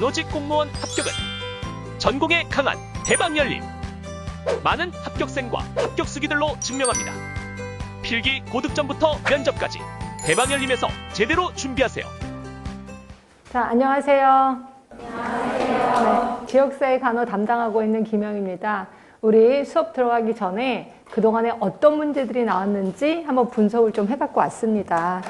간호직 공무원 합격은 전공에 강한 대박열림. 많은 합격생과 합격수기들로 증명합니다. 필기 고득점부터 면접까지 대박열림에서 제대로 준비하세요. 자, 안녕하세요. 안녕하세요. 네, 지역사회 간호 담당하고 있는 김영입니다. 우리 수업 들어가기 전에 그동안에 어떤 문제들이 나왔는지 한번 분석을 좀 해갖고 왔습니다.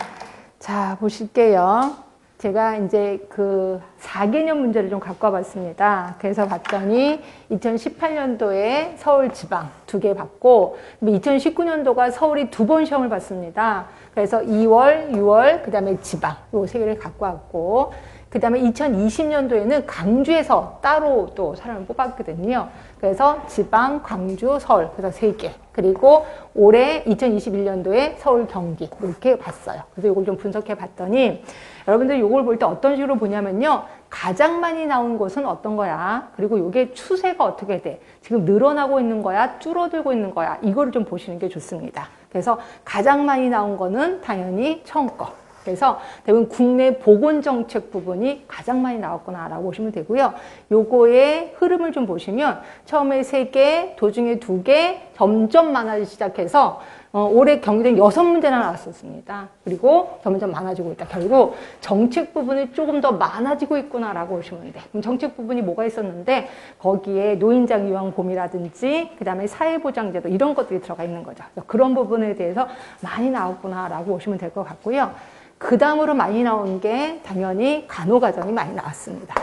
자, 보실게요. 제가 이제 그 4개년 문제를 좀 갖고 와봤습니다. 그래서 봤더니 2018년도에 서울 지방 2개 받고 2019년도가 서울이 2번 시험을 봤습니다. 그래서 2월, 6월, 그 다음에 지방 요 3개를 갖고 왔고, 그 다음에 2020년도에는 강주에서 따로 또 사람을 뽑았거든요. 그래서 지방, 광주, 서울, 그래서 3개. 그리고 올해 2021년도에 서울, 경기 이렇게 봤어요. 그래서 이걸 좀 분석해 봤더니 여러분들 이걸 볼 때 어떤 식으로 보냐면요. 가장 많이 나온 곳은 어떤 거야? 그리고 이게 추세가 어떻게 돼? 지금 늘어나고 있는 거야? 줄어들고 있는 거야? 이거를 좀 보시는 게 좋습니다. 그래서 가장 많이 나온 거는 당연히 처음 거. 그래서 대부분 국내 보건정책 부분이 가장 많이 나왔구나라고 보시면 되고요. 요거의 흐름을 좀 보시면 처음에 3개, 도중에 2개, 점점 많아지기 시작해서 올해 경기대는 6문제나 나왔었습니다. 그리고 점점 많아지고 있다. 결국 정책 부분이 조금 더 많아지고 있구나라고 보시면 돼. 그럼 정책 부분이 뭐가 있었는데 거기에 노인장 요양보험이라든지 그 다음에 사회보장제도 이런 것들이 들어가 있는 거죠. 그런 부분에 대해서 많이 나왔구나라고 보시면 될 것 같고요. 그 다음으로 많이 나온 게 당연히 간호과정이 많이 나왔습니다.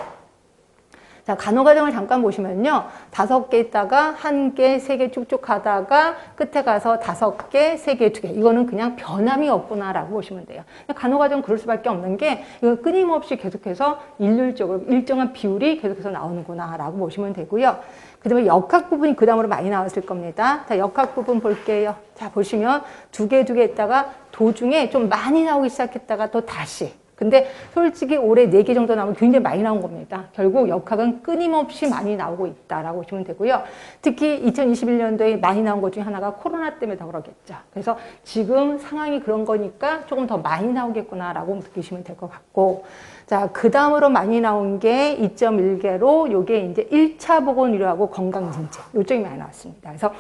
자, 간호과정을 잠깐 보시면요. 5개 있다가 1개, 3개 쭉쭉 가다가 끝에 가서 5개, 3개, 2개. 이거는 그냥 변함이 없구나라고 보시면 돼요. 간호과정 그럴 수밖에 없는 게 이건 끊임없이 계속해서 일률적으로 일정한 비율이 계속해서 나오는구나라고 보시면 되고요. 그 다음에 역학 부분이 그 다음으로 많이 나왔을 겁니다. 자, 역학 부분 볼게요. 자, 보시면 2개, 2개 했다가 도중에 좀 많이 나오기 시작했다가 또 다시. 근데 솔직히 올해 4개 정도 나오면 굉장히 많이 나온 겁니다. 결국 역학은 끊임없이 많이 나오고 있다라고 보시면 되고요. 특히 2021년도에 많이 나온 것 중에 하나가 코로나 때문에 더 그러겠죠. 그래서 지금 상황이 그런 거니까 조금 더 많이 나오겠구나라고 느끼시면 될 것 같고, 자, 그 다음으로 많이 나온 게 2.1개로 요게 이제 1차 보건의료하고 건강증진. 요쪽이 많이 나왔습니다. 그래서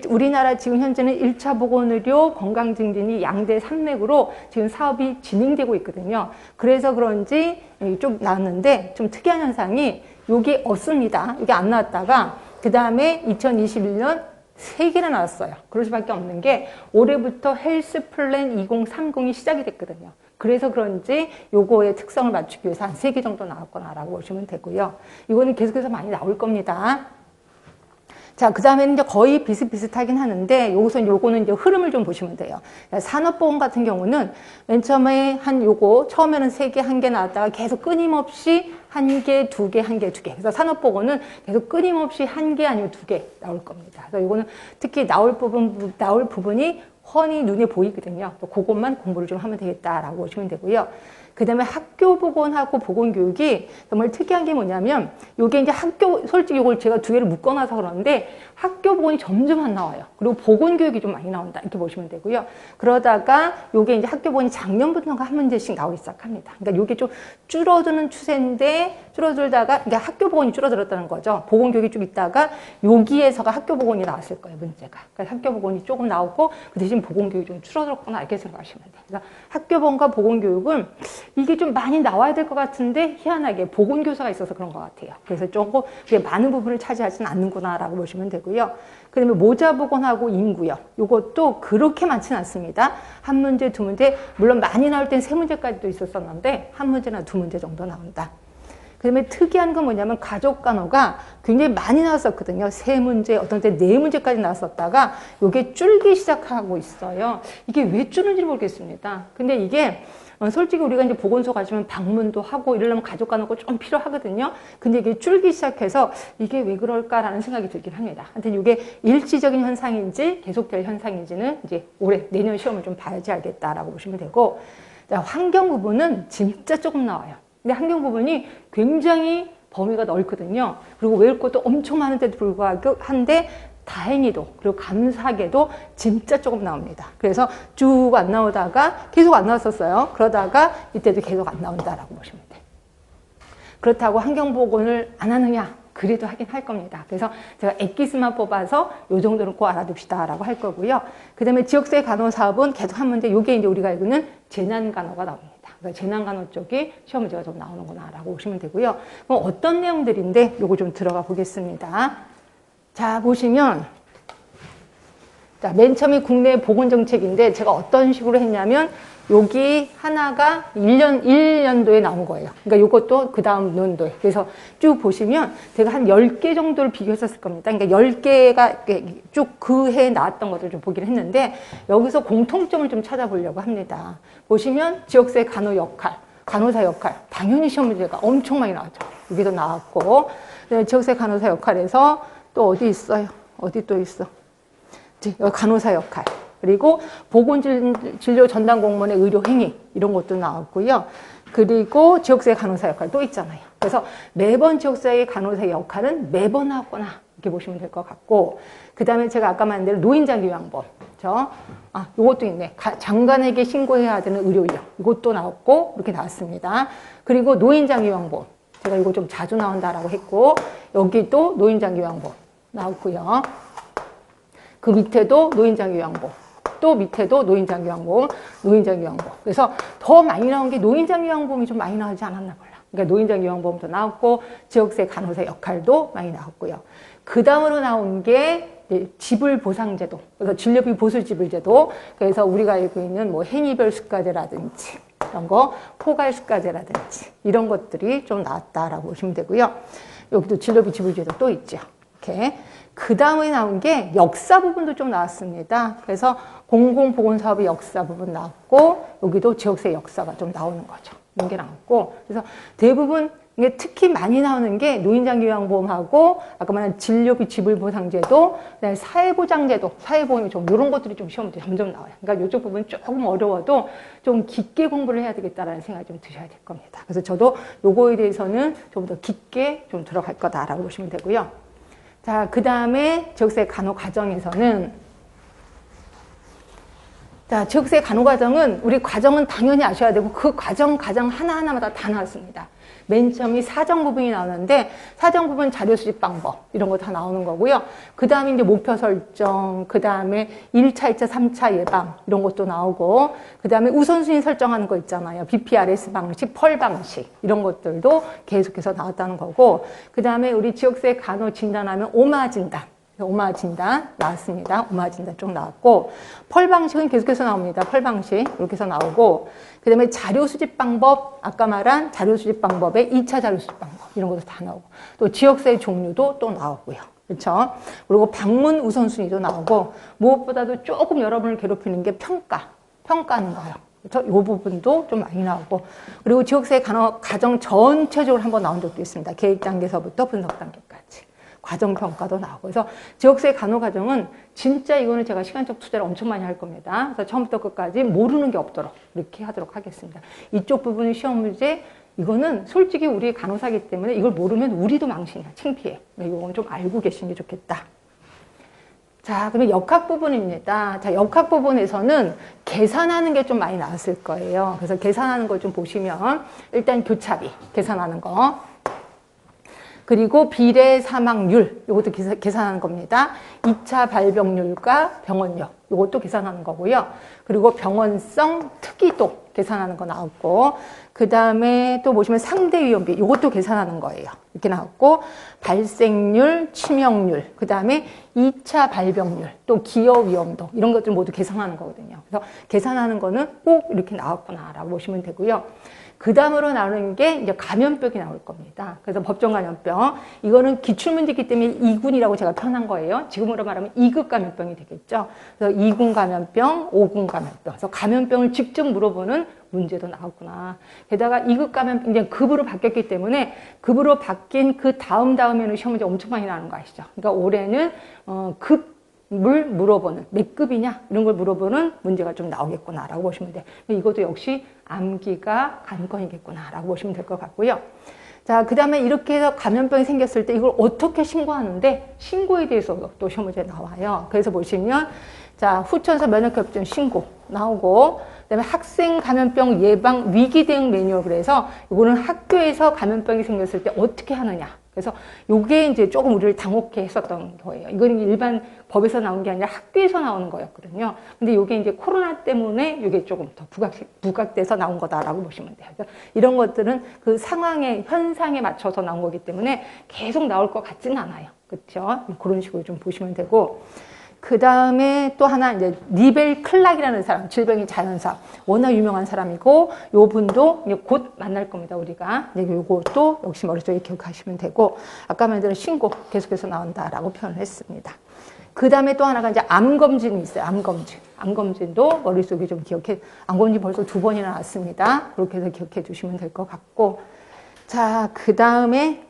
우리나라 지금 현재는 1차 보건의료, 건강증진이 양대 산맥으로 지금 사업이 진행되고 있거든요. 그래서 그런지 좀 나왔는데 좀 특이한 현상이 요게 없습니다. 이게 안 나왔다가 그 다음에 2021년 3개나 나왔어요. 그럴 수밖에 없는 게 올해부터 헬스 플랜 2030이 시작이 됐거든요. 그래서 그런지 요거의 특성을 맞추기 위해서 한 3개 정도 나왔구나라고 보시면 되고요. 이거는 계속해서 많이 나올 겁니다. 자, 그 다음에는 이제 거의 비슷비슷하긴 하는데, 요거는 이제 흐름을 좀 보시면 돼요. 산업보험 같은 경우는 맨 처음에 처음에는 3개, 1개 나왔다가 계속 끊임없이 1개, 2개, 1개, 2개. 그래서 산업보건은 계속 끊임없이 1개 아니면 2개 나올 겁니다. 그래서 이거는 특히 나올 부분이 훤히 눈에 보이거든요. 그것만 공부를 좀 하면 되겠다라고 보시면 되고요. 그 다음에 학교 보건하고 보건교육이 정말 특이한 게 뭐냐면, 요게 이제 솔직히 이걸 제가 2개를 묶어놔서 그러는데, 학교 보건이 점점 안 나와요. 그리고 보건교육이 좀 많이 나온다. 이렇게 보시면 되고요. 그러다가 요게 이제 학교 보건이 작년부터가 한 문제씩 나오기 시작합니다. 그러니까 요게 좀 줄어드는 추세인데, 줄어들다가, 그러니까 학교 보건이 줄어들었다는 거죠. 보건교육이 쭉 있다가, 여기에서가 학교 보건이 나왔을 거예요, 문제가. 그러니까 학교 보건이 조금 나오고, 그 대신 보건교육이 좀 줄어들었구나. 이렇게 생각하시면 돼요. 그래서 학교 보건과 보건교육은 이게 좀 많이 나와야 될 것 같은데 희한하게 보건교사가 있어서 그런 것 같아요. 그래서 조금 많은 부분을 차지하지는 않는구나라고 보시면 되고요. 그 다음에 모자보건하고 인구요. 이것도 그렇게 많지는 않습니다. 1문제, 2문제, 물론 많이 나올 땐 3문제까지도 있었었는데 1문제나 2문제 정도 나온다. 그 다음에 특이한 건 뭐냐면 가족간호가 굉장히 많이 나왔었거든요. 3문제, 어떤 때 4문제까지 나왔었다가 이게 줄기 시작하고 있어요. 이게 왜 줄는지 모르겠습니다. 근데 이게 솔직히 우리가 이제 보건소 가시면 방문도 하고 이러려면 가족간호가 좀 필요하거든요. 근데 이게 줄기 시작해서 이게 왜 그럴까라는 생각이 들긴 합니다. 하여튼 이게 일시적인 현상인지 계속될 현상인지는 이제 올해 내년 시험을 좀 봐야지 알겠다라고 보시면 되고, 자, 환경 부분은 진짜 조금 나와요. 근데 환경 부분이 굉장히 범위가 넓거든요. 그리고 외울 것도 엄청 많은데도 불구하고 한데 다행히도 그리고 감사하게도 진짜 조금 나옵니다. 그래서 쭉 안 나오다가 계속 안 나왔었어요. 그러다가 이때도 계속 안 나온다라고 보시면 돼요. 그렇다고 환경보건을 안 하느냐? 그래도 하긴 할 겁니다. 그래서 제가 엑기스만 뽑아서 요 정도는 꼭 알아둡시다라고 할 거고요. 그 다음에 지역사회 간호 사업은 계속 한 문제, 요게 이제 우리가 알고 있는 재난간호가 나옵니다. 그러니까 재난간호 쪽이 시험 문제가 좀 나오는구나라고 보시면 되고요. 그럼 어떤 내용들인데 요거 좀 들어가 보겠습니다. 자, 보시면 자, 맨 처음에 국내 보건정책인데 제가 어떤 식으로 했냐면 여기 하나가 1년도에 나온 거예요. 그러니까 이것도 그 다음 연도에. 그래서 쭉 보시면 제가 한 10개 정도를 비교했었을 겁니다. 그러니까 10개가 쭉 그 해에 나왔던 것들을 좀 보기를 했는데 여기서 공통점을 좀 찾아보려고 합니다. 보시면 지역사회 간호 역할, 간호사 역할. 당연히 시험 문제가 엄청 많이 나왔죠. 여기도 나왔고. 지역사회 간호사 역할에서 또 어디 있어요? 어디 또 있어? 여기 간호사 역할. 그리고 보건진료 전담 공무원의 의료 행위 이런 것도 나왔고요. 그리고 지역사회 간호사 역할 또 있잖아요. 그래서 매번 지역사회 간호사의 역할은 매번 나왔거나 이렇게 보시면 될 것 같고, 그 다음에 제가 아까 말한 대로 노인장기요양법, 요것도 있네. 장관에게 신고해야 되는 의료인력 이것도 나왔고 이렇게 나왔습니다. 그리고 노인장기요양법 제가 이거 좀 자주 나온다라고 했고, 여기도 노인장기요양법 나왔고요. 그 밑에도 노인장기요양법. 또 밑에도 노인장기요양보험, 노인장기요양보험. 그래서 더 많이 나온 게 노인장기요양보험이 좀 많이 나오지 않았나 몰라. 그러니까 노인장기요양보험도 나왔고 지역사회 간호사 역할도 많이 나왔고요. 그 다음으로 나온 게 지불보상제도, 그래서 진료비 보수지불제도. 그래서 우리가 알고 있는 뭐 행위별 수가제라든지 이런 거, 포괄 수가제라든지 이런 것들이 좀 나왔다라고 보시면 되고요. 여기도 진료비 지불제도 또 있죠. 이렇게. 그 다음에 나온 게 역사 부분도 좀 나왔습니다. 그래서 공공보건사업의 역사 부분 나왔고, 여기도 지역사회 역사가 좀 나오는 거죠. 이런 게 나왔고, 그래서 대부분 이게 특히 많이 나오는 게 노인장기요양보험하고 아까 말한 진료비 지불보상제도, 그다음에 사회보장제도, 사회보험이 좀 이런 것들이 좀 시험에 점점 나와요. 그러니까 이쪽 부분 조금 어려워도 좀 깊게 공부를 해야 되겠다라는 생각이 좀 드셔야 될 겁니다. 그래서 저도 요거에 대해서는 좀 더 깊게 좀 들어갈 거다라고 보시면 되고요. 자, 그 다음에 지역사회 간호 과정에서는, 자, 지역사회 간호 과정은 우리 과정은 당연히 아셔야 되고 그 과정 하나하나마다 다 나왔습니다. 맨 처음이 사정 부분이 나오는데 사정 부분 자료 수집 방법 이런 거 다 나오는 거고요. 그 다음에 이제 목표 설정, 그 다음에 1차, 2차, 3차 예방 이런 것도 나오고, 그 다음에 우선순위 설정하는 거 있잖아요. BPRS 방식, 펄 방식 이런 것들도 계속해서 나왔다는 거고, 그 다음에 우리 지역사회 간호 진단하면 오마 진단. 오마 진단 나왔습니다. 오마 진단 좀 나왔고, 펄 방식은 계속해서 나옵니다. 펄 방식 이렇게 해서 나오고, 그 다음에 자료 수집 방법, 아까 말한 자료 수집 방법의 2차 자료 수집 방법 이런 것도 다 나오고, 또 지역사회 종류도 또 나오고요. 그렇죠? 그리고 방문 우선순위도 나오고, 무엇보다도 조금 여러분을 괴롭히는 게 평가하는 거예요. 그렇죠? 이 부분도 좀 많이 나오고, 그리고 지역사회 간호 과정 전체적으로 한번 나온 적도 있습니다. 계획 단계서부터 분석 단계까지. 과정평가도 나오고. 그래서 지역사회 간호 과정은 진짜 이거는 제가 시간적 투자를 엄청 많이 할 겁니다. 그래서 처음부터 끝까지 모르는 게 없도록 이렇게 하도록 하겠습니다. 이쪽 부분은 시험 문제, 이거는 솔직히 우리 간호사기 때문에 이걸 모르면 우리도 망신이야. 창피해. 이건 좀 알고 계시는 게 좋겠다. 자, 그러면 역학 부분입니다. 자, 역학 부분에서는 계산하는 게 좀 많이 나왔을 거예요. 그래서 계산하는 걸 좀 보시면 일단 교차비 계산하는 거. 그리고 비례 사망률, 이것도 계산하는 겁니다. 2차 발병률과 병원력, 이것도 계산하는 거고요. 그리고 병원성 특이도 계산하는 거 나왔고, 그 다음에 또 보시면 상대 위험비, 이것도 계산하는 거예요. 이렇게 나왔고, 발생률, 치명률, 그 다음에 2차 발병률, 또 기여 위험도, 이런 것들 모두 계산하는 거거든요. 그래서 계산하는 거는 꼭 이렇게 나왔구나라고 보시면 되고요. 그 다음으로 나오는 게 이제 감염병이 나올 겁니다. 그래서 법정 감염병. 이거는 기출문제이기 때문에 2군이라고 제가 표현한 거예요. 지금으로 말하면 2급 감염병이 되겠죠. 그래서 2군 감염병, 5군 감염병. 그래서 감염병을 직접 물어보는 문제도 나왔구나. 게다가 2급 감염병, 이제 급으로 바뀌었기 때문에 급으로 바뀐 그 다음에는 시험 문제 엄청 많이 나오는 거 아시죠? 그러니까 올해는, 물 물어보는, 몇 급이냐 이런 걸 물어보는 문제가 좀 나오겠구나라고 보시면 돼요. 이것도 역시 암기가 관건이겠구나라고 보시면 될 것 같고요. 자, 그 다음에 이렇게 해서 감염병이 생겼을 때 이걸 어떻게 신고하는데, 신고에 대해서 또 시험 문제 나와요. 그래서 보시면 자, 후천사 면역협증 신고 나오고, 그다음에 학생 감염병 예방 위기 대응 매뉴얼. 그래서 이거는 학교에서 감염병이 생겼을 때 어떻게 하느냐. 그래서 요게 이제 조금 우리를 당혹해 했었던 거예요. 이거는 일반 법에서 나온 게 아니라 학교에서 나오는 거였거든요. 근데 요게 이제 코로나 때문에 요게 조금 더 부각돼서 나온 거다라고 보시면 돼요. 그래서 이런 것들은 그 상황의 현상에 맞춰서 나온 거기 때문에 계속 나올 것 같지는 않아요. 그렇죠? 그런 식으로 좀 보시면 되고. 그 다음에 또 하나 이제 니벨 클락이라는 사람, 질병의 자연사, 워낙 유명한 사람이고 요 분도 이제 곧 만날 겁니다. 우리가 이제 요것도 역시 머릿속에 기억하시면 되고, 아까 말대로 신고 계속해서 나온다라고 표현을 했습니다. 그 다음에 또 하나가 이제 암 검진이 있어요. 암 검진, 암 검진도 머릿속에 좀 기억해. 암 검진 벌써 2번이나 나왔습니다. 그렇게 해서 기억해 주시면 될 것 같고, 자, 그 다음에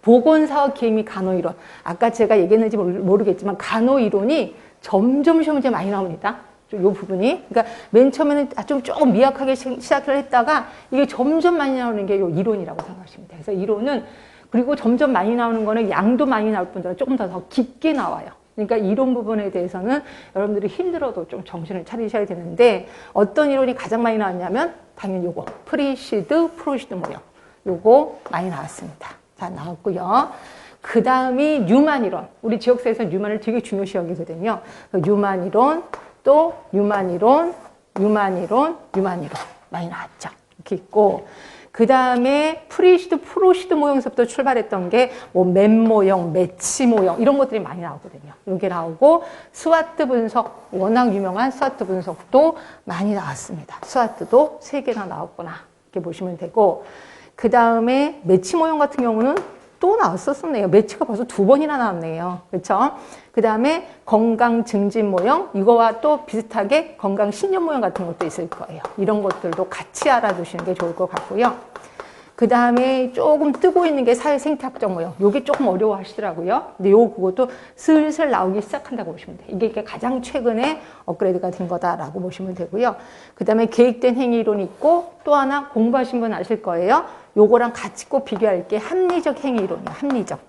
보건사업 기획 간호이론. 아까 제가 얘기했는지 모르겠지만 간호이론이 점점 많이 나옵니다. 이 부분이. 그러니까 맨 처음에는 조금 미약하게 시작을 했다가 이게 점점 많이 나오는 게 이 이론이라고 생각하시면 돼요. 그래서 이론은 그리고 점점 많이 나오는 거는 양도 많이 나올 뿐더러 조금 더 깊게 나와요. 그러니까 이론 부분에 대해서는 여러분들이 힘들어도 좀 정신을 차리셔야 되는데 어떤 이론이 가장 많이 나왔냐면 당연히 요거 프리시드, 프로시드 모형. 요거 많이 나왔습니다. 자, 나왔고요. 그 다음이 뉴만 이론. 우리 지역사회에서 뉴만을 되게 중요시 여기거든요. 뉴만 이론, 또 뉴만 이론, 뉴만 이론, 뉴만 이론. 많이 나왔죠. 이렇게 있고. 그 다음에 프리시드, 프로시드 모형에서부터 출발했던 게 뭐 맨 모형, 매치 모형 이런 것들이 많이 나오거든요. 이게 나오고 스와트 분석, 워낙 유명한 스와트 분석도 많이 나왔습니다. 스와트도 3개나 나왔구나. 이렇게 보시면 되고. 그 다음에 매치 모형 같은 경우는 또 나왔었네요. 매치가 벌써 2번이나 나왔네요. 그렇죠? 그 다음에 건강 증진 모형, 이거와 또 비슷하게 건강 신념 모형 같은 것도 있을 거예요. 이런 것들도 같이 알아두시는 게 좋을 것 같고요. 그 다음에 조금 뜨고 있는 게 사회생태학적 모형. 요게 조금 어려워하시더라고요. 근데 그것도 슬슬 나오기 시작한다고 보시면 돼요. 이게 가장 최근에 업그레이드가 된 거다라고 보시면 되고요. 그 다음에 계획된 행위이론이 있고 또 하나 공부하신 분 아실 거예요. 요거랑 같이 꼭 비교할 게 합리적 행위이론이에요. 합리적.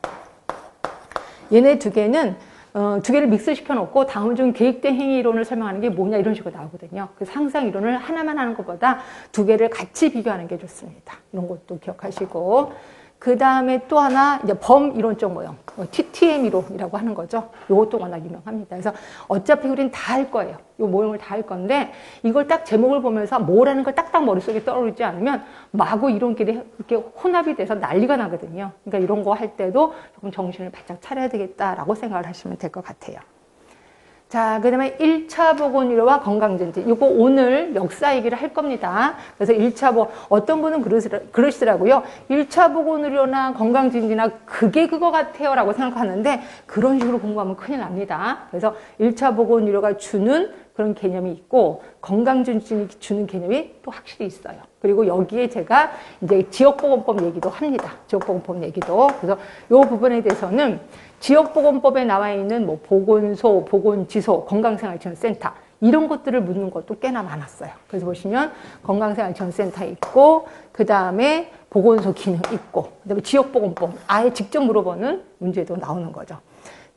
얘네 2개는 2개를 믹스시켜 놓고 다음 중 계획된 행위이론을 설명하는 게 뭐냐 이런 식으로 나오거든요. 그래서 항상 이론을 하나만 하는 것보다 2개를 같이 비교하는 게 좋습니다. 이런 것도 기억하시고. 그 다음에 또 하나 이제 범이론적 모형, TTM 이론이라고 하는 거죠. 이것도 워낙 유명합니다. 그래서 어차피 우리는 다 할 거예요. 이 모형을 다 할 건데 이걸 딱 제목을 보면서 뭐라는 걸 딱딱 머릿속에 떠오르지 않으면 마구 이론끼리 이렇게 혼합이 돼서 난리가 나거든요. 그러니까 이런 거 할 때도 조금 정신을 바짝 차려야 되겠다라고 생각을 하시면 될 것 같아요. 자, 그 다음에 1차 보건의료와 건강증진. 이거 오늘 역사 얘기를 할 겁니다. 그래서 1차 어떤 분은 그러시더라고요. 1차 보건의료나 건강증진이나 그게 그거 같아요 라고 생각하는데 그런 식으로 공부하면 큰일 납니다. 그래서 1차 보건의료가 주는 그런 개념이 있고 건강증진이 주는 개념이 또 확실히 있어요. 그리고 여기에 제가 이제 지역보건법 얘기도 합니다. 지역보건법 얘기도. 그래서 이 부분에 대해서는 지역보건법에 나와 있는 뭐 보건소, 보건지소, 건강생활지원센터 이런 것들을 묻는 것도 꽤나 많았어요. 그래서 보시면 건강생활지원센터 있고 그 다음에 보건소 기능 있고 그다음에 지역보건법 아예 직접 물어보는 문제도 나오는 거죠.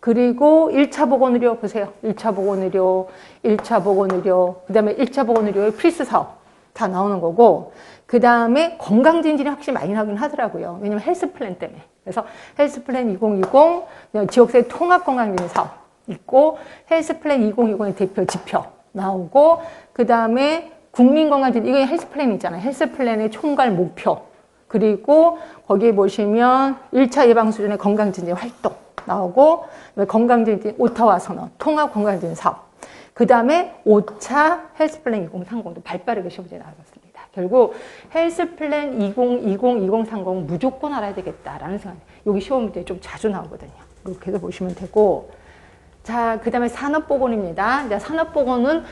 그리고 1차 보건의료 보세요. 1차 보건의료, 1차 보건의료, 그 다음에 1차 보건의료의 필수 사업 다 나오는 거고 그 다음에 건강증진이 확실히 많이 나오긴 하더라고요. 왜냐면 헬스 플랜 때문에. 그래서 헬스 플랜 2020 지역사회 통합 건강증진 사업 있고 헬스 플랜 2020의 대표 지표 나오고 그 다음에 국민건강증진 이거 헬스 플랜 있잖아요. 헬스 플랜의 총괄 목표 그리고 거기에 보시면 1차 예방 수준의 건강증진 활동 나오고 건강증진 오타와 선언 통합 건강증진 사업 그 다음에 5차 헬스 플랜 2030도 발빠르게 시험지에 나왔습니다. 결국 헬스 플랜 2020, 2030 무조건 알아야 되겠다라는 생각. 여기 시험 문제에 좀 자주 나오거든요. 이렇게 해서 보시면 되고. 자, 그 다음에 산업보건입니다. 이제 산업보건은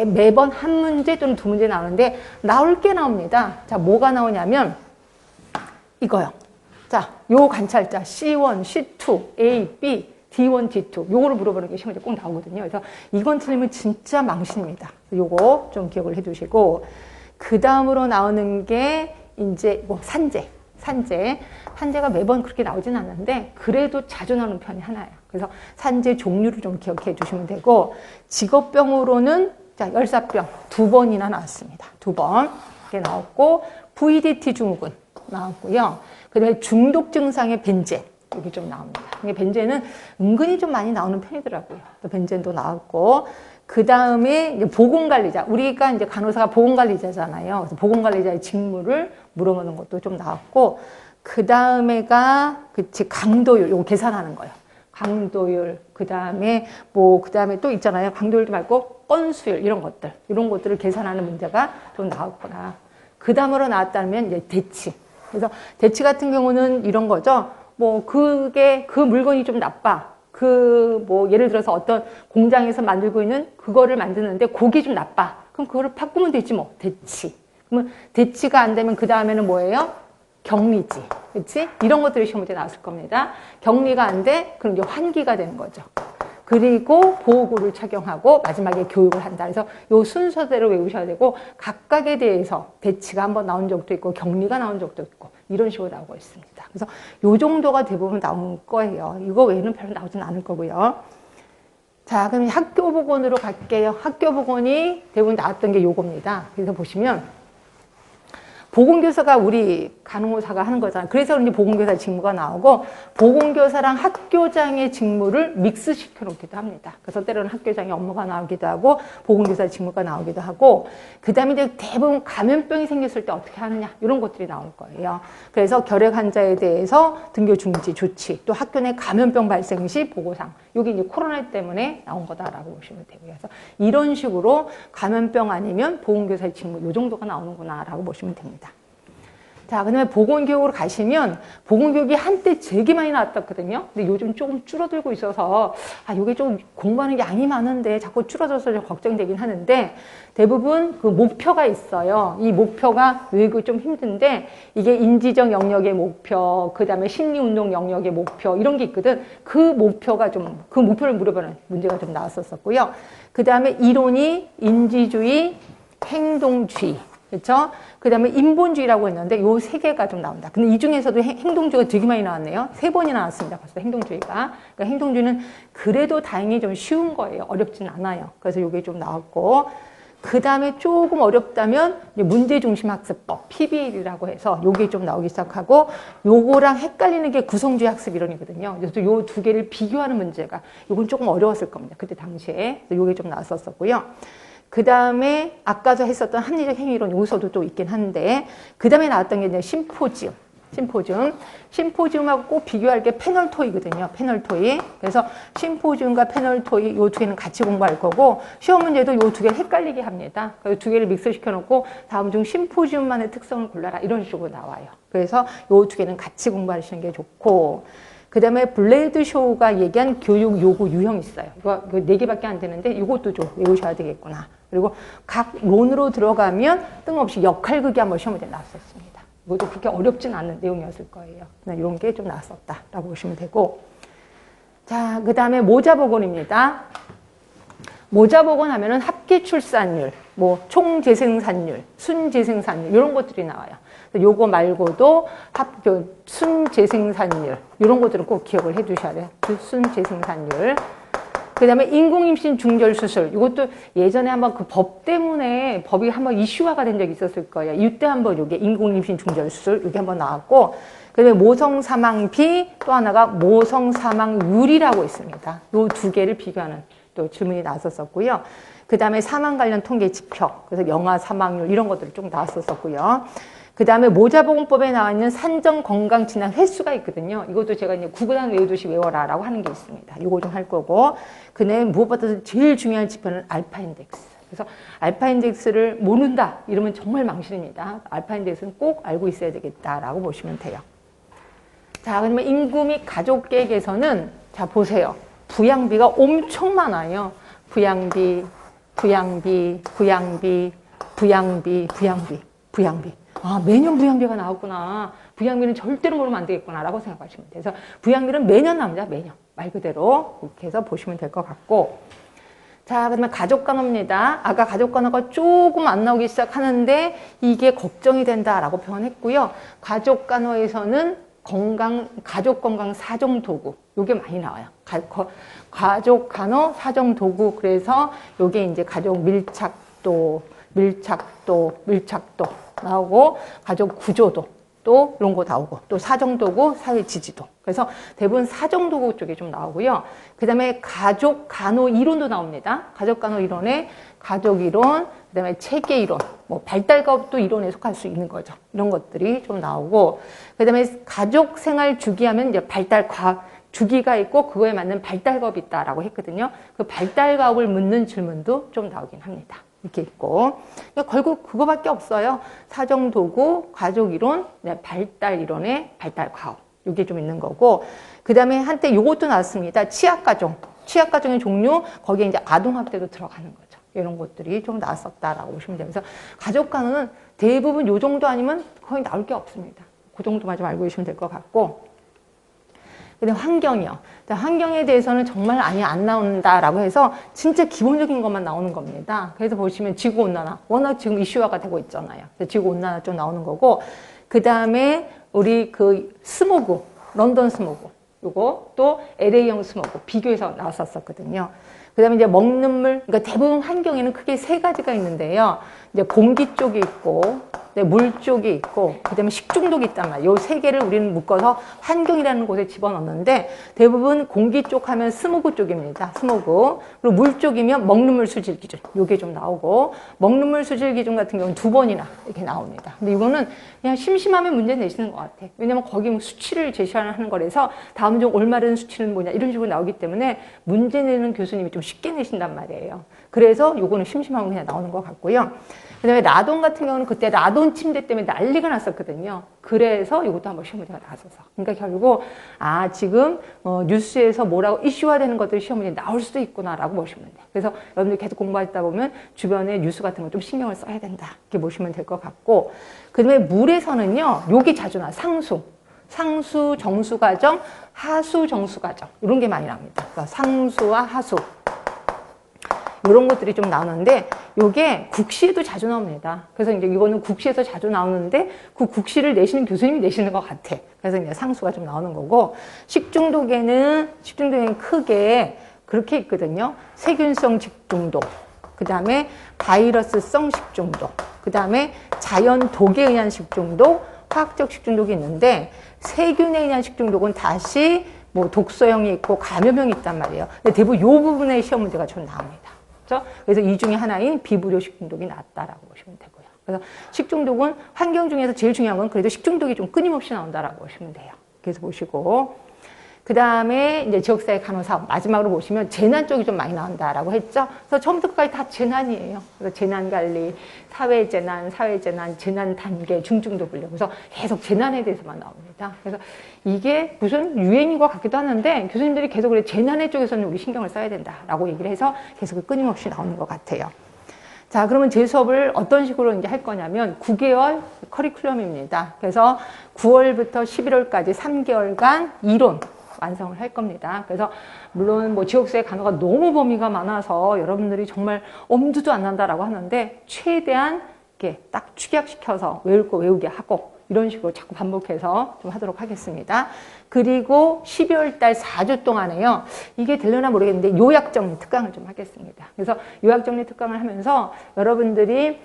매번 한 문제 또는 2문제 나오는데 나올 게 나옵니다. 자, 뭐가 나오냐면 이거요. 자, 요 관찰자 C1, C2, A, B, D1, D2 요거를 물어보는 게 시험에 꼭 나오거든요. 그래서 이건 틀리면 진짜 망신입니다. 요거 좀 기억을 해두시고 그 다음으로 나오는 게 이제 뭐 산재가 매번 그렇게 나오진 않는데 그래도 자주 나오는 편이 하나예요. 그래서 산재 종류를 좀 기억해 주시면 되고 직업병으로는 자, 열사병 2번이나 나왔습니다. 2번 이렇게 나왔고, VDT 증후군 나왔고요. 그 다음에 중독 증상의 벤젠, 여기 좀 나옵니다. 이게 벤젠은 은근히 좀 많이 나오는 편이더라고요. 또 벤젠도 나왔고, 그 다음에 이제 보건관리자, 우리가 이제 간호사가 보건관리자잖아요. 그래서 보건관리자의 직무를 물어보는 것도 좀 나왔고, 그 다음에가 그치 강도율, 요거 계산하는 거예요. 강도율, 그 다음에 또 있잖아요. 강도율도 말고 건수율, 이런 것들을 계산하는 문제가 좀 나왔구나. 그 다음으로 나왔다면 이제 대치. 그래서 대치 같은 경우는 이런 거죠. 그게 그 물건이 좀 나빠. 예를 들어서 어떤 공장에서 만들고 있는 그거를 만드는데 그게 좀 나빠. 그럼 그거를 바꾸면 되지 뭐. 대치. 그러면 대치가 안 되면 그 다음에는 뭐예요? 격리지. 그치? 이런 것들이 시험 문제 나왔을 겁니다. 격리가 안 돼? 그럼 이제 환기가 되는 거죠. 그리고 보호구를 착용하고 마지막에 교육을 한다. 그래서 요 순서대로 외우셔야 되고, 각각에 대해서 대치가 한번 나온 적도 있고 격리가 나온 적도 있고 이런 식으로 나오고 있습니다. 그래서 요 정도가 대부분 나올 거예요. 이거 외에는 별로 나오진 않을 거고요. 자, 그럼 학교 보건으로 갈게요. 학교 보건이 대부분 나왔던 게 요겁니다. 그래서 보시면 보건교사가 우리 간호사가 하는 거잖아요. 그래서 이제 보건교사 직무가 나오고, 보건교사랑 학교장의 직무를 믹스시켜 놓기도 합니다. 그래서 때로는 학교장의 업무가 나오기도 하고, 보건교사 직무가 나오기도 하고, 그 다음에 이제 대부분 감염병이 생겼을 때 어떻게 하느냐, 이런 것들이 나올 거예요. 그래서 결핵 환자에 대해서 등교 중지 조치, 또 학교 내 감염병 발생 시 보고상, 이게 이제 코로나 때문에 나온 거다라고 보시면 되고요. 그래서 이런 식으로 감염병 아니면 보건교사의 직무, 이 정도가 나오는구나라고 보시면 됩니다. 자, 그 다음에 보건교육으로 가시면, 보건교육이 한때 되게 많이 나왔었거든요. 근데 요즘 조금 줄어들고 있어서, 요게 좀 공부하는 게 양이 많은데 자꾸 줄어들어서 좀 걱정되긴 하는데, 대부분 그 목표가 있어요. 이 목표가 외우기 좀 힘든데, 이게 인지적 영역의 목표, 그 다음에 심리운동 영역의 목표, 이런 게 있거든. 그 목표를 물어보는 문제가 좀 나왔었고요. 그 다음에 이론이 인지주의, 행동주의. 그렇죠? 그 다음에 인본주의라고 했는데 요 세 개가 좀 나온다. 근데 이 중에서도 행동주의가 되게 많이 나왔네요. 3번이나 나왔습니다. 벌써 행동주의가. 그러니까 행동주의는 그래도 다행히 좀 쉬운 거예요. 어렵진 않아요. 그래서 요게 좀 나왔고, 그 다음에 조금 어렵다면 문제중심학습법, PBL이라고 해서 요게 좀 나오기 시작하고, 요거랑 헷갈리는 게 구성주의 학습 이론이거든요. 그래서 요 두 개를 비교하는 문제가, 요건 조금 어려웠을 겁니다. 그때 당시에. 그래서 요게 좀 나왔었고요. 그 다음에 아까도 했었던 합리적 행위론 요소도 또 있긴 한데, 그 다음에 나왔던 게 이제 심포지움하고 꼭 비교할 게 패널 토의거든요. 패널 토의. 그래서 심포지움과 패널 토의 요 두 개는 같이 공부할 거고, 시험 문제도 요 두 개를 헷갈리게 합니다. 그래서 두 개를 믹스시켜 놓고 다음 중 심포지움만의 특성을 골라라, 이런 식으로 나와요. 그래서 요 두 개는 같이 공부하시는 게 좋고, 그 다음에 블레이드 쇼가 얘기한 교육 요구 유형이 있어요. 이거 4개밖에 안 되는데 이것도 좀 외우셔야 되겠구나. 그리고 각 론으로 들어가면 뜬금없이 역할극이 한번 시험 문제 나왔었습니다. 이것도 그렇게 어렵진 않은 내용이었을 거예요. 이런 게 좀 나왔었다라고 보시면 되고, 자, 그 다음에 모자보건입니다. 모자보건 하면은 합계 출산율, 총재생산율, 순재생산율 이런 것들이 나와요. 요거 말고도 순재생산율 이런 것들은 꼭 기억을 해두셔야 돼요. 순재생산율. 그 다음에 인공임신 중절수술, 이것도 예전에 한번 그 법 때문에 법이 한번 이슈화가 된 적이 있었을 거예요. 이때 한번 요게 인공임신 중절수술 이게 한번 나왔고, 그 다음에 모성사망비, 또 하나가 모성사망률이라고 있습니다. 요 두 개를 비교하는 또 질문이 나왔었고요. 그 다음에 사망 관련 통계 지표, 그래서 영아 사망률 이런 것들이 좀 나왔었고요. 그 다음에 모자보건법에 나와 있는 산정 건강 진단 횟수가 있거든요. 이것도 제가 이제 구구단 외우듯이 외워라라고 하는 게 있습니다. 이거 좀 할 거고, 그 다음에 무엇보다도 제일 중요한 지표는 알파 인덱스. 그래서 알파 인덱스를 모른다 이러면 정말 망신입니다. 알파 인덱스는 꼭 알고 있어야 되겠다라고 보시면 돼요. 자, 그러면 인구 및 가족 계획에서는 자 보세요. 부양비가 엄청 많아요. 부양비. 매년 부양비가 나왔구나. 부양비는 절대로 모르면 안 되겠구나라고 생각하시면 돼요. 그래서 부양비는 매년 나옵니다. 매년. 말 그대로 이렇게 해서 보시면 될 것 같고. 자, 그러면 가족간호입니다. 아까 가족간호가 조금 안 나오기 시작하는데 이게 걱정이 된다라고 표현했고요. 가족간호에서는 건강, 가족 건강 사정 도구. 요게 많이 나와요. 가족 간호 사정 도구. 그래서 요게 이제 가족 밀착도 나오고, 가족 구조도 또 이런 거 나오고, 또 사정 도구, 사회 지지도. 그래서 대부분 사정 도구 쪽에 좀 나오고요. 그 다음에 가족 간호 이론도 나옵니다. 가족 간호 이론에 가족 이론, 그 다음에 체계 이론, 뭐 발달과학도 이론에 속할 수 있는 거죠. 이런 것들이 좀 나오고, 그 다음에 가족 생활 주기 하면 이제 발달과학 주기가 있고 그거에 맞는 발달과학이 있다라고 했거든요. 그 발달과학을 묻는 질문도 좀 나오긴 합니다. 이렇게 있고, 그러니까 결국 그거밖에 없어요. 사정 도구, 가족 이론, 발달 이론에 발달 과학. 이게 좀 있는 거고, 그 다음에 한때 요것도 나왔습니다. 취약가정. 취약가정의 종류, 거기에 이제 아동학대도 들어가는 거죠. 이런 것들이 좀 나왔었다라고 보시면 되면서, 가족 간호는 대부분 요 정도 아니면 거의 나올 게 없습니다. 그 정도만 좀 알고 계시면 될 것 같고, 근데 환경이요. 환경에 대해서는 정말 안 나온다라고 해서 진짜 기본적인 것만 나오는 겁니다. 그래서 보시면 지구온난화. 워낙 지금 이슈화가 되고 있잖아요. 지구온난화 좀 나오는 거고, 그 다음에 우리 그 스모그, 런던 스모그. 요거 또 LA형 스모그 비교해서 나왔었거든요. 그 다음에 이제 먹는 물, 그러니까 대부분 환경에는 크게 세 가지가 있는데요. 이제 공기 쪽이 있고, 물 쪽이 있고, 그 다음에 식중독이 있단 말이에요. 요 세 개를 우리는 묶어서 환경이라는 곳에 집어넣는데, 대부분 공기 쪽 하면 스모그 쪽입니다. 스모그. 그리고 물 쪽이면 먹는 물 수질 기준. 요게 좀 나오고, 먹는 물 수질 기준 같은 경우는 2번이나 이렇게 나옵니다. 근데 이거는 그냥 심심하면 문제 내시는 것 같아. 왜냐면 거기 수치를 제시하는 거라서 다음 중 올바른 수치는 뭐냐 이런 식으로 나오기 때문에 문제 내는 교수님이 좀 쉽게 내신단 말이에요. 그래서 요거는 심심하면 그냥 나오는 것 같고요. 그 다음에 라돈 같은 경우는 그때 라돈 침대 때문에 난리가 났었거든요. 그래서 이것도 한번 시험 문제가 나왔어서. 그러니까 결국, 지금, 뉴스에서 뭐라고 이슈화 되는 것들이 시험 문제에 나올 수도 있구나라고 보시면 돼요. 그래서 여러분들 계속 공부하다 보면 주변에 뉴스 같은 거 좀 신경을 써야 된다. 이렇게 보시면 될 것 같고. 그 다음에 물에서는요, 요게 자주 나와요. 상수, 정수 과정, 하수, 정수 과정. 이런 게 많이 나옵니다. 그러니까 상수와 하수. 이런 것들이 좀 나오는데, 요게 국시에도 자주 나옵니다. 그래서 이제 이거는 국시에서 자주 나오는데, 그 국시를 내시는 교수님이 내시는 것 같아. 그래서 이제 상수가 좀 나오는 거고, 식중독에는 크게 그렇게 있거든요. 세균성 식중독, 그 다음에 바이러스성 식중독, 그 다음에 자연 독에 의한 식중독, 화학적 식중독이 있는데, 세균에 의한 식중독은 다시 뭐 독소형이 있고 감염형이 있단 말이에요. 근데 대부분 요 부분의 시험 문제가 좀 나옵니다. 그렇죠? 그래서 이 중에 하나인 비불효 식중독이 나왔다라고 보시면 되고요. 그래서 식중독은 환경 중에서 제일 중요한 건 그래도 식중독이 좀 끊임없이 나온다라고 보시면 돼요. 그래서 보시고, 그 다음에 이제 지역사회 간호사업 마지막으로 보시면 재난 쪽이 좀 많이 나온다라고 했죠. 그래서 처음부터 끝까지 다 재난이에요. 그래서 재난관리, 사회재난, 재난 단계, 중증도 분류. 그래서 계속 재난에 대해서만 나옵니다. 그래서 이게 무슨 유행인 것 같기도 하는데 교수님들이 계속 그래 재난의 쪽에서는 우리 신경을 써야 된다라고 얘기를 해서 계속 끊임없이 나오는 것 같아요. 자, 그러면 제 수업을 어떤 식으로 이제 할 거냐면 9개월 커리큘럼입니다. 그래서 9월부터 11월까지 3개월간 이론 완성을 할 겁니다. 그래서 물론 뭐 지역사회 간호가 너무 범위가 많아서 여러분들이 정말 엄두도 안 난다라고 하는데 최대한 이렇게 딱 축약시켜서 외울 거 외우게 하고 이런 식으로 자꾸 반복해서 좀 하도록 하겠습니다. 그리고 12월 달 4주 동안에요. 이게 되려나 모르겠는데 요약정리 특강을 좀 하겠습니다. 그래서 요약정리 특강을 하면서 여러분들이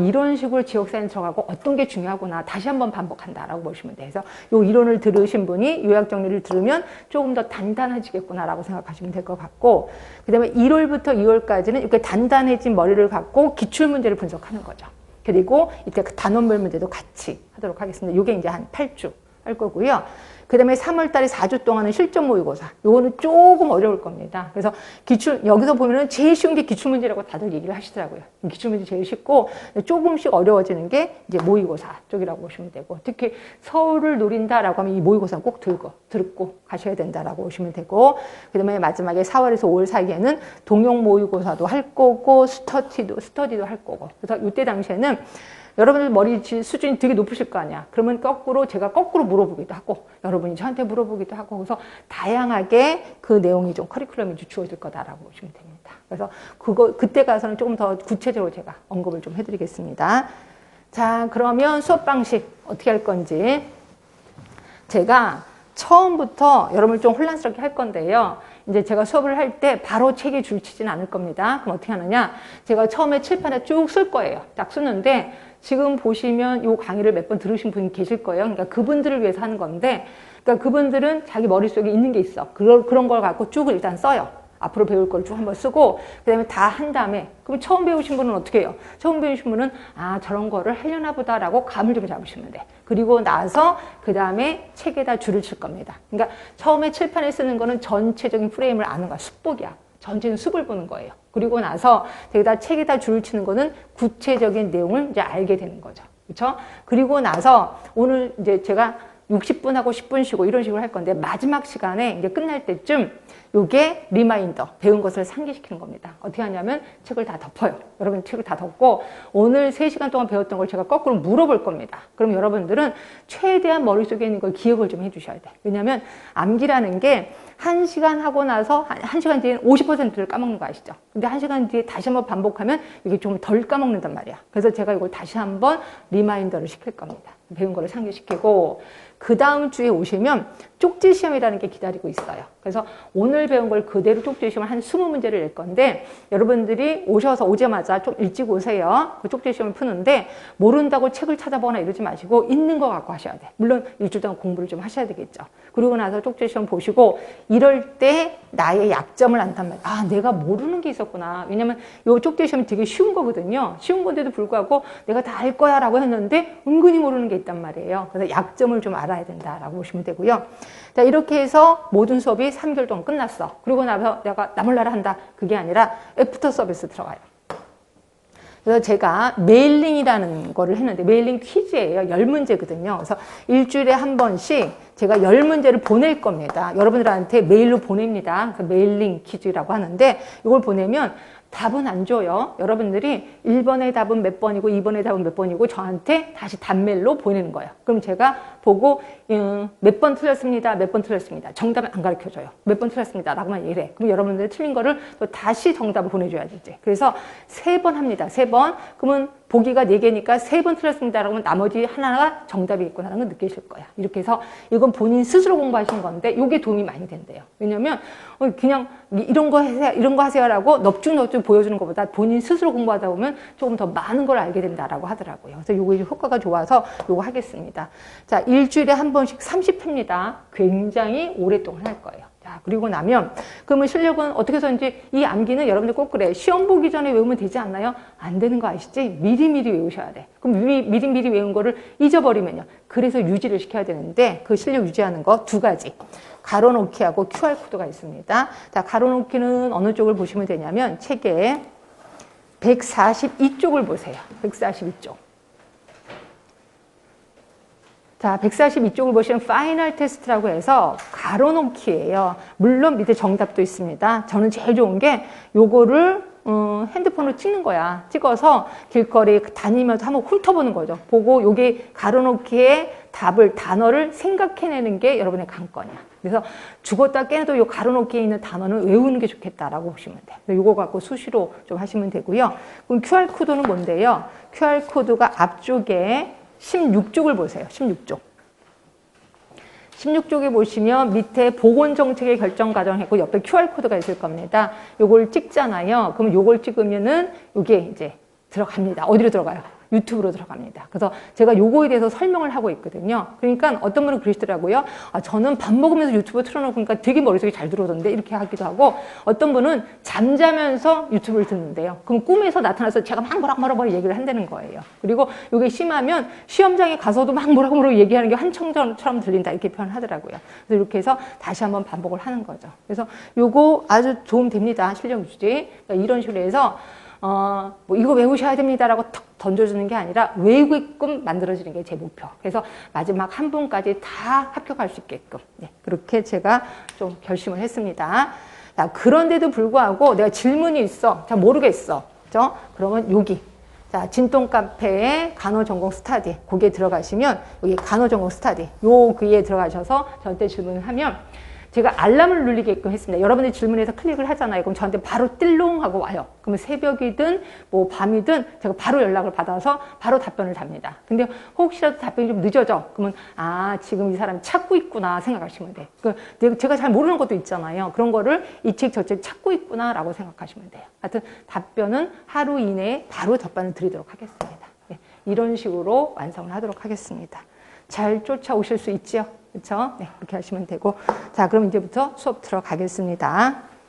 이런 식으로 지역사회에 들어가고 어떤 게 중요하구나 다시 한번 반복한다라고 보시면 돼요. 그래서 요 이론을 들으신 분이 요약정리를 들으면 조금 더 단단해지겠구나라고 생각하시면 될 것 같고 그 다음에 1월부터 2월까지는 이렇게 단단해진 머리를 갖고 기출문제를 분석하는 거죠. 그리고 이때 그 단원별 문제도 같이 하도록 하겠습니다. 요게 이제 한 8주 할 거고요. 그 다음에 3월 달에 4주 동안은 실전 모의고사. 요거는 조금 어려울 겁니다. 그래서 여기서 보면은 제일 쉬운 게 기출문제라고 다들 얘기를 하시더라고요. 기출문제 제일 쉽고, 조금씩 어려워지는 게 이제 모의고사 쪽이라고 보시면 되고, 특히 서울을 노린다라고 하면 이 모의고사는 꼭 듣고 가셔야 된다라고 보시면 되고, 그 다음에 마지막에 4월에서 5월 사이에는 동영 모의고사도 할 거고, 스터디도 할 거고. 그래서 이때 당시에는 여러분들 머리 수준이 되게 높으실 거 아니야. 그러면 제가 거꾸로 물어보기도 하고, 여러분이 저한테 물어보기도 하고, 그래서 다양하게 그 내용이 좀 커리큘럼이 주어질 거다라고 보시면 됩니다. 그래서 그때 가서는 조금 더 구체적으로 제가 언급을 좀 해드리겠습니다. 자, 그러면 수업 방식 어떻게 할 건지. 제가 처음부터 여러분을 좀 혼란스럽게 할 건데요. 이제 제가 수업을 할 때 바로 책에 줄 치진 않을 겁니다. 그럼 어떻게 하느냐? 제가 처음에 칠판에 쭉 쓸 거예요. 딱 쓰는데 지금 보시면 이 강의를 몇 번 들으신 분이 계실 거예요. 그러니까 그분들을 위해서 하는 건데, 그러니까 그분들은 자기 머릿속에 있는 게 있어. 그런 걸 갖고 쭉 일단 써요. 앞으로 배울 걸 쭉 한번 쓰고, 그 다음에 다 한 다음에, 그럼 처음 배우신 분은 어떻게 해요? 처음 배우신 분은, 아, 저런 거를 하려나 보다라고 감을 좀 잡으시면 돼. 그리고 나서, 그 다음에 책에다 줄을 칠 겁니다. 그러니까 처음에 칠판에 쓰는 거는 전체적인 프레임을 아는 거야. 숲보기야. 전체는 숲을 보는 거예요. 그리고 나서, 여기다 책에다 줄을 치는 거는 구체적인 내용을 이제 알게 되는 거죠. 그렇죠? 그리고 나서, 오늘 이제 제가 60분 하고 10분 쉬고 이런 식으로 할 건데, 마지막 시간에 이제 끝날 때쯤 요게 리마인더, 배운 것을 상기시키는 겁니다. 어떻게 하냐면 책을 다 덮어요. 여러분 책을 다 덮고 오늘 3시간 동안 배웠던 걸 제가 거꾸로 물어볼 겁니다. 그럼 여러분들은 최대한 머릿속에 있는 걸 기억을 좀 해주셔야 돼. 왜냐하면 암기라는 게 1시간 하고 나서 1시간 뒤에 50%를 까먹는 거 아시죠? 근데 1시간 뒤에 다시 한번 반복하면 이게 좀 덜 까먹는단 말이야. 그래서 제가 이걸 다시 한번 리마인더를 시킬 겁니다. 배운 거를 상기시키고 그 다음 주에 오시면 쪽지 시험이라는 게 기다리고 있어요. 그래서 오늘 배운 걸 그대로 쪽지 시험을 한 20문제를 낼 건데 여러분들이 오자마자 좀 일찍 오세요. 그 쪽지 시험을 푸는데 모른다고 책을 찾아보거나 이러지 마시고 있는 거 갖고 하셔야 돼. 물론 일주일 동안 공부를 좀 하셔야 되겠죠. 그리고 나서 쪽지 시험 보시고 이럴 때 나의 약점을 안단 말이에요. 아, 내가 모르는 게 있었구나. 왜냐면 이 쪽지 시험이 되게 쉬운 거거든요. 쉬운 건데도 불구하고 내가 다 알 거야 라고 했는데 은근히 모르는 게 있단 말이에요. 그래서 약점을 좀 알아야 된다라고 보시면 되고요. 자, 이렇게 해서 모든 수업이 3개월 동안 끝났어. 그리고 나서 내가 나몰라라 한다. 그게 아니라 애프터 서비스 들어가요. 그래서 제가 메일링이라는 거를 했는데 메일링 퀴즈예요. 10문제거든요. 그래서 일주일에 한 번씩 제가 10문제를 보낼 겁니다. 여러분들한테 메일로 보냅니다. 그래서 메일링 퀴즈라고 하는데 이걸 보내면 답은 안 줘요. 여러분들이 1번의 답은 몇 번이고 2번의 답은 몇 번이고 저한테 다시 답메일로 보내는 거예요. 그럼 제가 보고 몇 번 틀렸습니다. 몇 번 틀렸습니다. 정답은 안 가르쳐줘요. 몇 번 틀렸습니다. 라고만 얘기를 해. 그럼 여러분들이 틀린 거를 또 다시 정답을 보내줘야 되지. 그래서 3번 합니다. 3번. 그러면 보기가 4개니까 3번 틀렸습니다. 그러면 나머지 하나가 정답이 있구나라는 걸 느끼실 거야. 이렇게 해서 이건 본인 스스로 공부하시는 건데 이게 도움이 많이 된대요. 왜냐면 그냥 이런 거 하세요라고 넙죽넙죽 보여주는 것보다 본인 스스로 공부하다 보면 조금 더 많은 걸 알게 된다라고 하더라고요. 그래서 요거 효과가 좋아서 요거 하겠습니다. 자, 일주일에 한 번씩 30회입니다. 굉장히 오랫동안 할 거예요. 자, 그리고 나면 그러면 실력은 어떻게 해서인지 이 암기는 여러분들 꼭 그래. 시험 보기 전에 외우면 되지 않나요? 안 되는 거 아시지? 미리미리 외우셔야 돼. 그럼 미리미리 외운 거를 잊어버리면요. 그래서 유지를 시켜야 되는데 그 실력 유지하는 거 2가지. 가로놓기하고 QR코드가 있습니다. 자, 가로놓기는 어느 쪽을 보시면 되냐면 책에 142쪽을 보세요. 142쪽. 자, 142쪽을 보시면 파이널 테스트라고 해서 가로놓기예요. 물론 밑에 정답도 있습니다. 저는 제일 좋은 게 요거를 핸드폰으로 찍는 거야. 찍어서 길거리 다니면서 한번 훑어보는 거죠. 보고 요게 가로놓기의 단어를 생각해내는 게 여러분의 관건이야. 그래서 죽었다 깨도 요 가로놓기에 있는 단어는 외우는 게 좋겠다라고 보시면 돼요. 요거 갖고 수시로 좀 하시면 되고요. 그럼 QR코드는 뭔데요? QR코드가 앞쪽에 16쪽을 보세요. 16쪽. 16쪽에 보시면 밑에 보건정책의 결정 과정 했고 옆에 QR코드가 있을 겁니다. 요걸 찍잖아요. 그러면 요걸 찍으면은 요게 이제 들어갑니다. 어디로 들어가요? 유튜브로 들어갑니다. 그래서 제가 요거에 대해서 설명을 하고 있거든요. 그러니까 어떤 분은 그러시더라고요. 아, 저는 밥 먹으면서 유튜브 틀어놓으니까 되게 머릿속에 잘 들어오던데 이렇게 하기도 하고 어떤 분은 잠자면서 유튜브를 듣는데요. 그럼 꿈에서 나타나서 제가 막 뭐라고 얘기를 한다는 거예요. 그리고 요게 심하면 시험장에 가서도 막 뭐라고 얘기하는 게 한청처럼 들린다 이렇게 표현하더라고요. 그래서 이렇게 해서 다시 한번 반복을 하는 거죠. 그래서 요거 아주 도움 됩니다. 실력 유지. 그러니까 이런 식으로 해서 뭐 이거 외우셔야 됩니다라고 탁 던져주는 게 아니라 외우게끔 만들어지는 게 제 목표. 그래서 마지막 한 분까지 다 합격할 수 있게끔. 네, 그렇게 제가 좀 결심을 했습니다. 자, 그런데도 불구하고 내가 질문이 있어. 잘 모르겠어. 그죠? 그러면 여기. 자, 진동 카페에 간호전공 스타디. 거기에 들어가시면 여기 간호전공 스타디. 요 글에 들어가셔서 저한테 질문을 하면 제가 알람을 눌리게끔 했습니다. 여러분들이 질문해서 클릭을 하잖아요. 그럼 저한테 바로 띨롱 하고 와요. 그러면 새벽이든 뭐 밤이든 제가 바로 연락을 받아서 바로 답변을 답니다. 근데 혹시라도 답변이 좀 늦어져. 그러면 아, 지금 이 사람이 찾고 있구나 생각하시면 돼요. 제가 잘 모르는 것도 있잖아요. 그런 거를 이 책 저 책 찾고 있구나라고 생각하시면 돼요. 하여튼 답변은 하루 이내에 바로 답변을 드리도록 하겠습니다. 네, 이런 식으로 완성을 하도록 하겠습니다. 잘 쫓아오실 수 있죠? 그렇죠? 네, 그렇게 하시면 되고. 자, 그럼 이제부터 수업 들어가겠습니다.